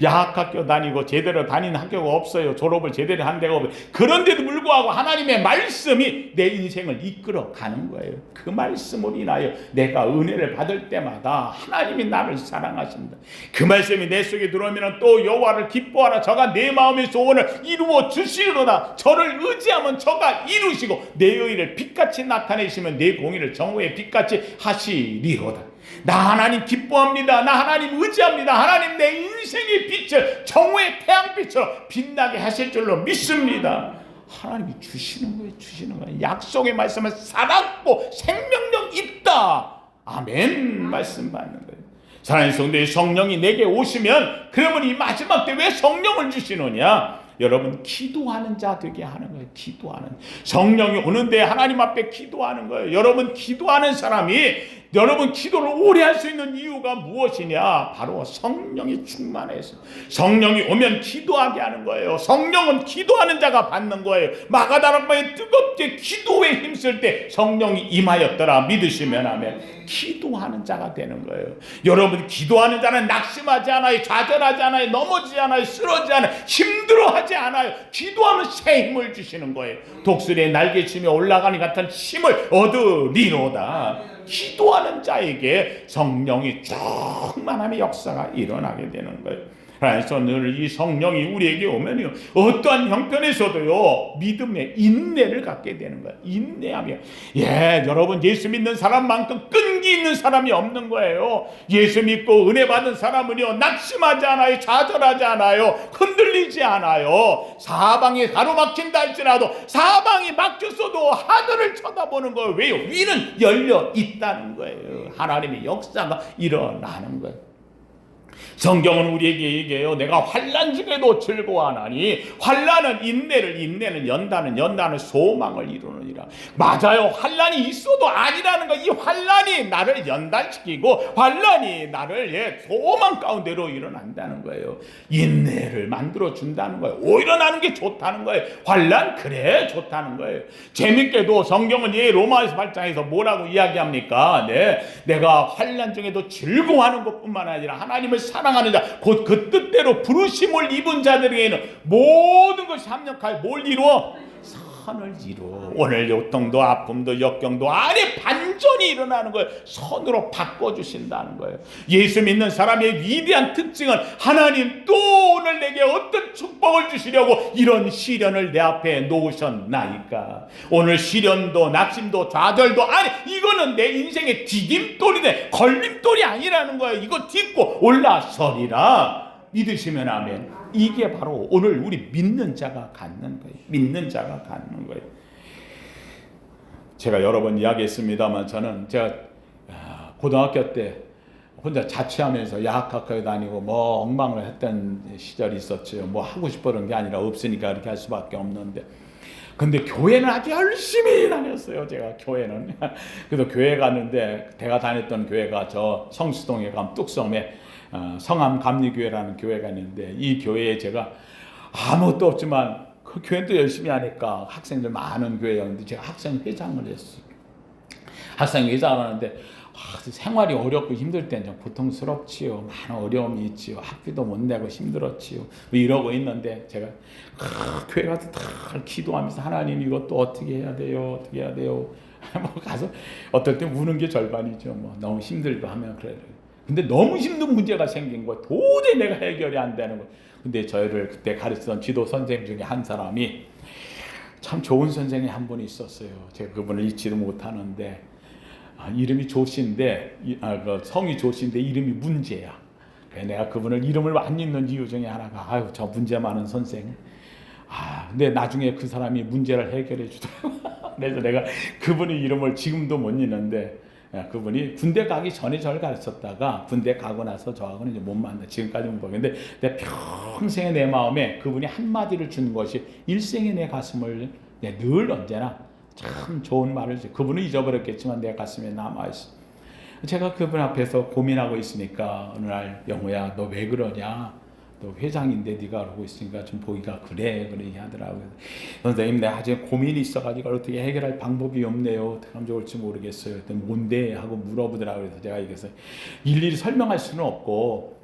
야학학교 다니고 제대로 다니는 학교가 없어요. 졸업을 제대로 한 데가 없어요. 그런데도 불구하고 하나님의 말씀이 내 인생을 이끌어 가는 거예요. 그 말씀으로 인하여 내가 은혜를 받을 때마다 하나님이 나를 사랑하신다. 그 말씀이 내 속에 들어오면 또 여호와를 기뻐하라. 저가 내 마음의 소원을 이루어 주시리로다. 저를 의지하면 저가 이루시고 내 의를 빛같이 나타내시면 내 공의를 정오의 빛같이 하시리로다. 나 하나님 기뻐합니다. 나 하나님 의지합니다. 하나님 내 인생의 빛을 정오의 태양빛처럼 빛나게 하실 줄로 믿습니다. 하나님이 주시는 거예요. 주시는 거예요. 약속의 말씀을 살았고 생명력 있다. 아멘. 말씀 받는 거예요. 사랑하는 성도의, 성령이 내게 오시면, 그러면 이 마지막 때 왜 성령을 주시느냐? 여러분, 기도하는 자 되게 하는 거예요. 기도하는, 성령이 오는데 하나님 앞에 기도하는 거예요. 여러분, 기도하는 사람이, 여러분 기도를 오래 할 수 있는 이유가 무엇이냐? 바로 성령이 충만해서, 성령이 오면 기도하게 하는 거예요. 성령은 기도하는 자가 받는 거예요. 마가다락방에 뜨겁게 기도에 힘쓸 때 성령이 임하였더라 믿으시면 하면 기도하는 자가 되는 거예요. 여러분, 기도하는 자는 낙심하지 않아요. 좌절하지 않아요. 넘어지지 않아요. 쓰러지지 않아요. 힘들어하지 않아요. 기도하면 새 힘을 주시는 거예요. 독수리의 날개치며 올라가는 같은 힘을 얻으리로다. 기도하는 자에게 성령이 충만함의 역사가 일어나게 되는 거예요. 그래서 늘 이 성령이 우리에게 오면요, 어떠한 형편에서도요, 믿음의 인내를 갖게 되는 거예요. 인내하며. 여러분, 예수 믿는 사람만큼 끈기 있는 사람이 없는 거예요. 예수 믿고 은혜 받은 사람은요, 낙심하지 않아요. 좌절하지 않아요. 흔들리지 않아요. 사방이 가로막힌다 할지라도 사방이 막혔어도 하늘을 쳐다보는 거예요. 왜요? 위는 열려 있다는 거예요. 하나님의 역사가 일어나는 거예요. 성경은 우리에게 얘기해요. 내가 환난 중에도 즐거워하나니, 환난은 인내를, 인내는 연단은 소망을 이루느니라. 맞아요. 환난이 있어도 아니라는 거. 이 환난이 나를 연단시키고 환난이 나를 소망 가운데로 일어난다는 거예요. 인내를 만들어 준다는 거예요. 오히려 나는 게 좋다는 거예요. 환난 그래 좋다는 거예요. 재밌게도 성경은 로마에서 8장에서 뭐라고 이야기합니까? 내가 환난 중에도 즐거워하는 것뿐만 아니라 하나님을 사랑하는 자, 곧 그 뜻대로 부르심을 입은 자들에게는 모든 것이 합력하여 뭘 이루어? 선을 이루어. 오늘 요통도 아픔도 역경도 안에 반전이 일어나는 거예요. 선으로 바꿔주신다는 거예요. 예수 믿는 사람의 위대한 특징은 하나님 또 오늘 내게 어떤 축복을 주시려고 이런 시련을 내 앞에 놓으셨나이까. 오늘 시련도 낙심도 좌절도 아니, 이거는 내 인생의 디딤돌이네, 걸림돌이 아니라는 거예요. 이거 딛고 올라서리라. 믿으시면 아멘. 이게 바로 오늘 우리 믿는 자가 갖는 거예요. 믿는 자가 갖는 거예요. 제가 여러 번 이야기했습니다만, 제가 고등학교 때 혼자 자취하면서 야학학교에 다니고 뭐 엉망을 했던 시절이 있었죠. 뭐 하고 싶었던 게 아니라 없으니까 그렇게 할 수밖에 없는데, 근데 교회는 아주 열심히 다녔어요. 제가 교회는. 그래서 교회 갔는데, 제가 다녔던 교회가 저 성수동에 가면 뚝섬에 성암 감리교회라는 교회가 있는데, 이 교회에 제가 아무것도 없지만 그 교회도 열심히 하니까 학생들 많은 교회였는데 제가 학생회장을 했어요. 학생회장을 하는데 생활이 어렵고 힘들 때는 좀 고통스럽지요. 많은 어려움이 있지요. 학비도 못 내고 힘들었지요. 이러고 있는데 제가 교회 가서 다 기도하면서 하나님 이것도 어떻게 해야 돼요? 어떻게 해야 돼요? 뭐 가서 어떨 때 우는 게 절반이죠. 뭐 너무 힘들고 하면 그래요. 근데 너무 힘든 문제가 생긴 거예요. 도저히 내가 해결이 안 되는 거예요. 근데 저희를 그때 가르치던 지도 선생님 중에 한 사람이 참 좋은 선생이 한 분이 있었어요. 제가 그분을 잊지도 못하는데, 이름이 조씨인데, 성이 조씨인데 이름이 문제야. 그래서 내가 그분을 이름을 안 읽는 이유 중에 하나가, 저 문제 많은 선생. 근데 나중에 그 사람이 문제를 해결해 주더라고요. 그래서 내가 그분의 이름을 지금도 못 읽는데, 그분이 군대 가기 전에 저를 가르쳤다가 군대 가고 나서 저하고는 이제 못 만나, 지금까지 못 보겠는데, 내 평생의 내 마음에 그분이 한마디를 준 것이 일생의 내 가슴을 늘 언제나 참 좋은 말을 줘. 그분은 잊어버렸겠지만 내 가슴에 남아있어. 제가 그분 앞에서 고민하고 있으니까 어느 날, 영호야 너 왜 그러냐, 너 회장인데 네가 그러고 있으니까 좀 보기가 그래 하더라고요. 선생님, 내가 아직 고민이 있어가지고 어떻게 해결할 방법이 없네요. 어떻게 하면 좋을지 모르겠어요. 그랬더니 뭔데 하고 물어보더라고요. 그래서 제가 얘기해서 일일이 설명할 수는 없고,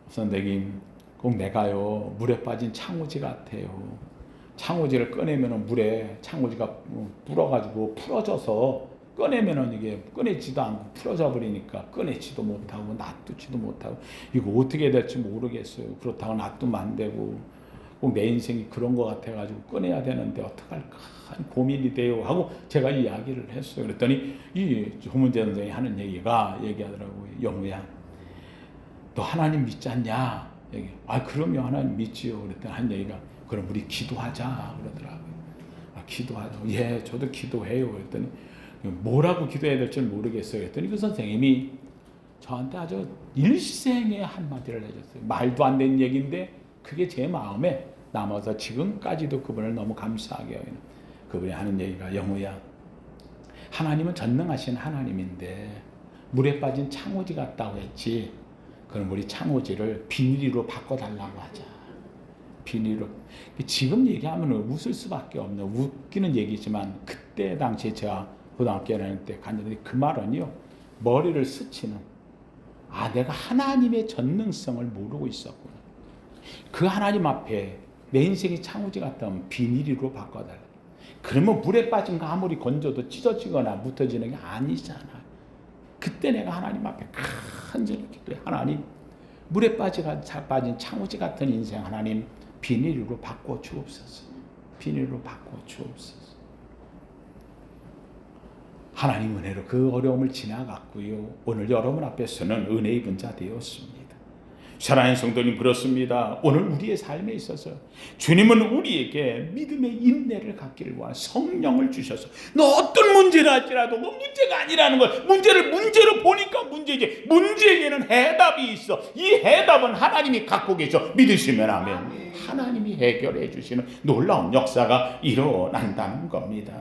선생님 꼭 내가요 물에 빠진 창호지 같아요. 창호지를 꺼내면은 물에 창호지가 불어가지고 풀어져서 꺼내면은 이게 꺼내지도 않고 풀어져 버리니까 꺼내지도 못하고 놔두지도 못하고, 이거 어떻게 될지 모르겠어요. 그렇다고 놔두면 안 되고, 꼭 내 인생이 그런 것 같아가지고 꺼내야 되는데 어떡할까 고민이 돼요 하고 제가 이야기를 했어요. 그랬더니 이 조문재 선생이 하는 얘기하더라고요. 영우야, 너 하나님 믿지 않냐? 그럼요, 하나님 믿지요. 그랬더니 한 얘기가, 그럼 우리 기도하자 그러더라고요. 기도하자. 예, 저도 기도해요. 그랬더니 뭐라고 기도해야 될지 모르겠어요. 그랬더니 그 선생님이 저한테 아주 일생의 한마디를 해줬어요. 말도 안 되는 얘기인데 그게 제 마음에 남아서 지금까지도 그분을 너무 감사하게 해요. 그분이 하는 얘기가, 영우야, 하나님은 전능하신 하나님인데 물에 빠진 창호지 같다고 했지. 그럼 우리 창호지를 비닐로 바꿔달라고 하자. 비닐로. 지금 얘기하면 웃을 수밖에 없는, 웃기는 얘기지만 그때 당시에 제가 고등학교 다닐 때 갔는데 그 말은요, 머리를 스치는, 내가 하나님의 전능성을 모르고 있었구나. 그 하나님 앞에 내 인생이 창호지 같다면 비닐로 바꿔달라. 그러면 물에 빠진 거 아무리 건져도 찢어지거나 묻어지는 게 아니잖아. 그때 내가 하나님 앞에 간절히 기도해. 하나님, 물에 빠진 창호지 같은 인생 하나님 비닐로 바꿔 주옵소서. 비닐로 바꿔 주옵소서. 하나님 은혜로 그 어려움을 지나갔고요. 오늘 여러분 앞에서는 은혜 입은 자 되었습니다. 사랑하는 성도님, 그렇습니다. 오늘 우리의 삶에 있어서 주님은 우리에게 믿음의 인내를 갖기를 원하는 성령을 주셔서 너 어떤 문제를 할지라도 뭐 문제가 아니라는 걸 문제로 보니까 문제지. 문제에게는 해답이 있어. 이 해답은 하나님이 갖고 계셔. 믿으시면 아멘. 하나님이 해결해 주시는 놀라운 역사가 일어난다는 겁니다.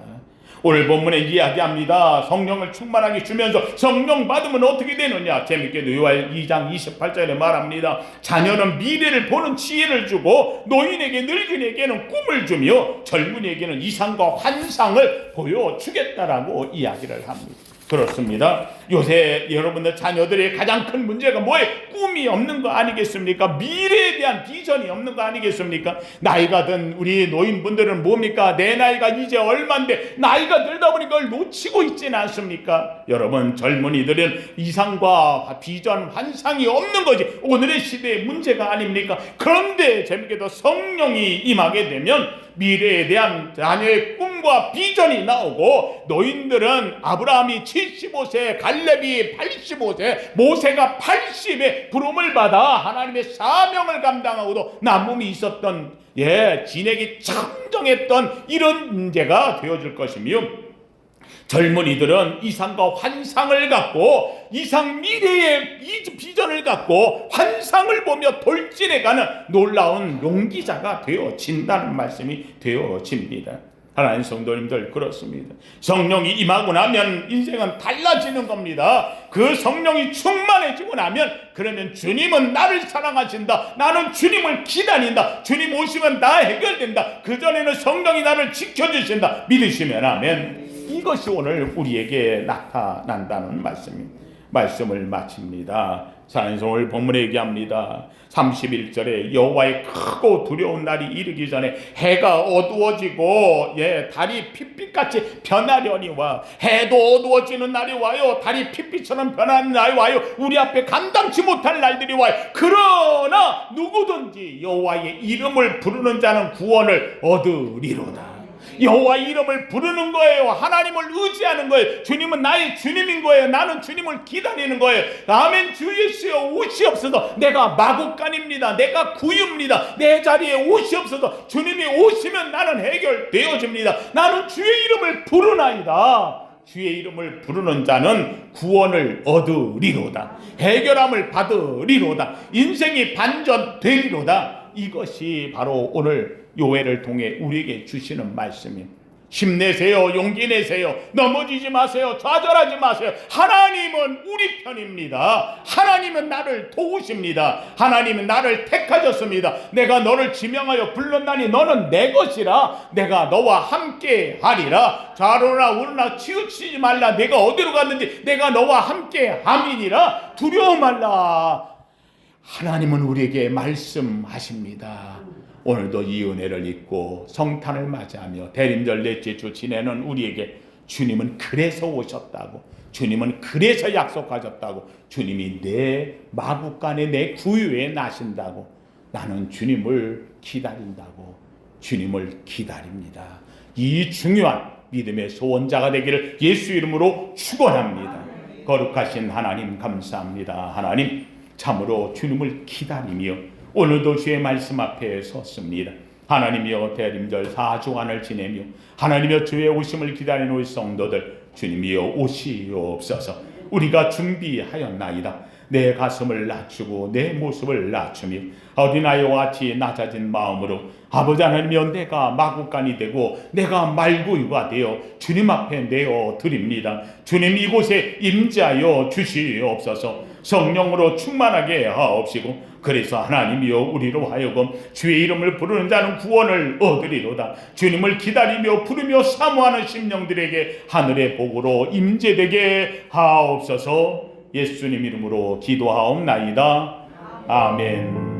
오늘 본문에 이야기합니다. 성령을 충만하게 주면서 성령 받으면 어떻게 되느냐. 재밌게도 요한 2장 28절에 말합니다. 자녀는 미래를 보는 지혜를 주고 노인에게 늙은에게는 꿈을 주며 젊은이에게는 이상과 환상을 보여주겠다라고 이야기를 합니다. 그렇습니다. 요새 여러분들 자녀들의 가장 큰 문제가 뭐예요? 꿈이 없는 거 아니겠습니까? 미래에 대한 비전이 없는 거 아니겠습니까? 나이가 든 우리 노인분들은 뭡니까? 내 나이가 이제 얼만데 나이가 들다 보니까 그걸 놓치고 있지는 않습니까? 여러분, 젊은이들은 이상과 비전, 환상이 없는 거지. 오늘의 시대의 문제가 아닙니까? 그런데 재밌게도 성령이 임하게 되면 미래에 대한 자녀의 꿈과 비전이 나오고, 노인들은 아브라함이 75세, 갈렙이 85세, 모세가 80에 부름을 받아 하나님의 사명을 감당하고도 남음이 있었던 진액이 청정했던 이런 문제가 되어줄 것이며, 젊은이들은 이상과 환상을 갖고 이상 미래의 비전을 갖고 환상을 보며 돌진해가는 놀라운 용기자가 되어진다는 말씀이 되어집니다. 하나님 성도님들, 그렇습니다. 성령이 임하고 나면 인생은 달라지는 겁니다. 그 성령이 충만해지고 나면, 그러면 주님은 나를 사랑하신다. 나는 주님을 기다린다. 주님 오시면 다 해결된다. 그전에는 성령이 나를 지켜주신다. 믿으시면 아멘. 이것이 오늘 우리에게 나타난다는 말씀을 마칩니다. 사랑스러운 본문에 얘기합니다. 31절에 여호와의 크고 두려운 날이 이르기 전에 해가 어두워지고 달이 핏빛같이 변하려니와, 해도 어두워지는 날이 와요. 달이 핏빛처럼 변하는 날이 와요. 우리 앞에 감당치 못할 날들이 와요. 그러나 누구든지 여호와의 이름을 부르는 자는 구원을 얻으리로다. 여호와 이름을 부르는 거예요. 하나님을 의지하는 거예요. 주님은 나의 주님인 거예요. 나는 주님을 기다리는 거예요. 아멘. 주 예수여 오시옵소서. 내가 마구간입니다. 내가 구유입니다. 내 자리에 오시옵소서. 주님이 오시면 나는 해결되어집니다. 나는 주의 이름을 부르나이다. 주의 이름을 부르는 자는 구원을 얻으리로다. 해결함을 받으리로다. 인생이 반전되리로다. 이것이 바로 오늘 요회를 통해 우리에게 주시는 말씀입니다. 힘내세요. 용기 내세요. 넘어지지 마세요. 좌절하지 마세요. 하나님은 우리 편입니다. 하나님은 나를 도우십니다. 하나님은 나를 택하셨습니다. 내가 너를 지명하여 불렀나니 너는 내 것이라. 내가 너와 함께 하리라. 좌로나 우로나 치우치지 말라. 내가 어디로 갔는지 내가 너와 함께 함이니라. 두려워 말라. 하나님은 우리에게 말씀하십니다. 오늘도 이 은혜를 잊고 성탄을 맞이하며 대림절 넷째 주 지내는 우리에게 주님은 그래서 오셨다고, 주님은 그래서 약속하셨다고, 주님이 내 마구간에 내 구유에 나신다고, 나는 주님을 기다린다고, 주님을 기다립니다. 이 중요한 믿음의 소원자가 되기를 예수 이름으로 축원합니다. 거룩하신 하나님 감사합니다. 하나님, 참으로 주님을 기다리며 오늘도 주의 말씀 앞에 섰습니다. 하나님이여, 대림절 4주간을 지내며 하나님이여 주의 오심을 기다리는 우리 성도들, 주님이여 오시옵소서. 우리가 준비하였나이다. 내 가슴을 낮추고 내 모습을 낮추며 어린아이와 같이 낮아진 마음으로 아버지 하나님이여, 내가 마구간이 되고 내가 말구유가 되어 주님 앞에 내어 드립니다. 주님, 이곳에 임재하여 주시옵소서. 성령으로 충만하게 하옵시고, 그래서 하나님이여, 우리로 하여금 주의 이름을 부르는 자는 구원을 얻으리로다. 주님을 기다리며 부르며 사모하는 심령들에게 하늘의 복으로 임재되게 하옵소서. 예수님 이름으로 기도하옵나이다. 아멘.